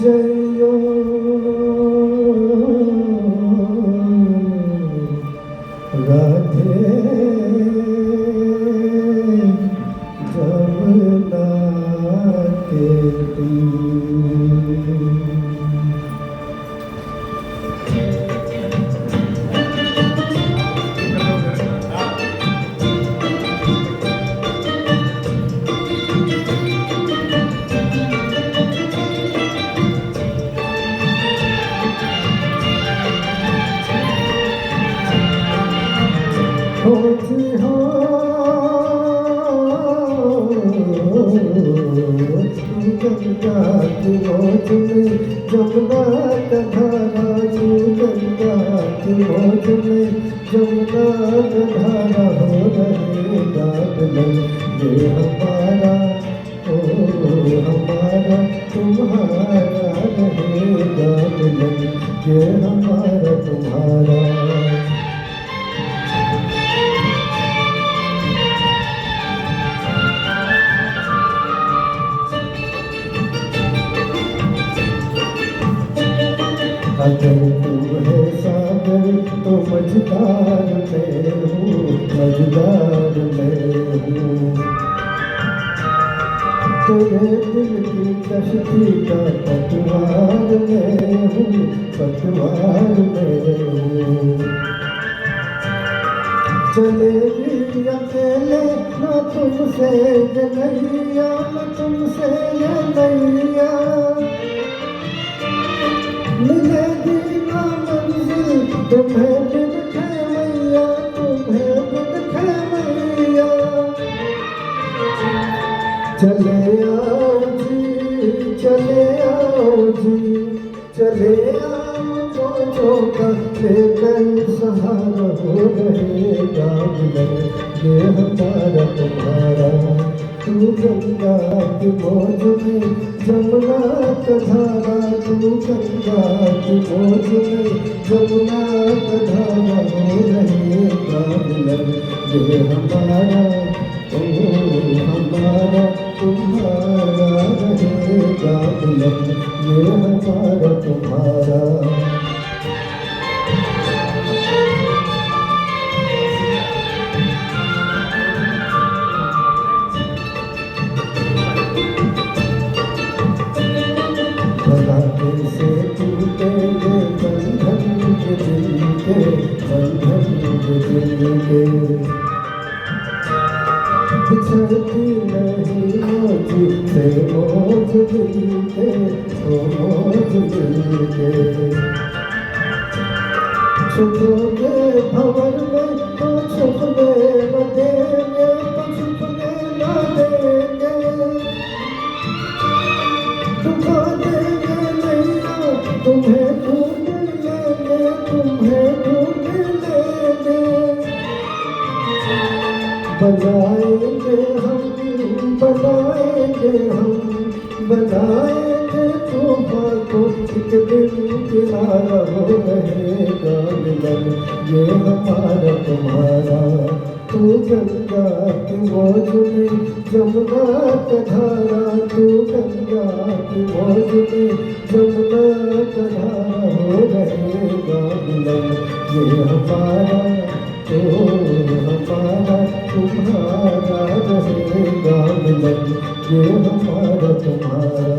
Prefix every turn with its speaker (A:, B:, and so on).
A: जइयो राधे जमुना के तीर। जमुना का धारा तू गंगा की मौज में जमुना का धारा हो रहेगा मिलन ये हमारा ओ हमारा तुम्हारा रहेगा मिलन ये हमारा तुम्हारा। अगर तू है सागर तो मझदार मैं हूँ, मझदार मैं हूँ। तेरे दिल की कश्ती का पतवार मैं हूँ, पतवार मैं हूँ। चलेगी अकेले न तुमसे ये नैया, न तुमसे ये नैया। मिलेगी ना मंजिल तुम्हें बिन खेमैया, तुम्हें बिन खेमैया। चले आओ जी, चले आओ जी, चले आओ जो का लेकर सहारा हो रहेगा मिलन ये हमारा तुम्हारा। तू गंगा की मौज में जमुना का धारा, तू गंगा की मौज में जमुना का धारा हो रहेगा मिलन ये हमारा ओ हमारा तुम्हारा रहेगा मिलन ये हमारा तुम्हारा। से टूटेंगे बंधन के दिल के, बंधन के दिल के। बिछड़ती नहीं मौजी से मौज दिल के, ओ मौज दिल के। छुपोगे भंवर में तो छुपने न देंगे, तो छुपने न देंगे। छुपा देंगे तुम्हें ढूंढ लेंगे, तुम्हें ढूंढ लेंगे। बनाएंगे हम, बनाएंगे हम, बनाएंगे तूफान को एक दिन किनारा हो रहेगा मिलन ये हमारा तुम्हारा। तू गंगा की मौज में जमुना का धारा, तू गंगा की मौज में जमुना का धारा हो रहेगा मिलन ये हमारा ओ हमारा तुम्हारा रहेगा मिलन ये हमारा तुम्हारा।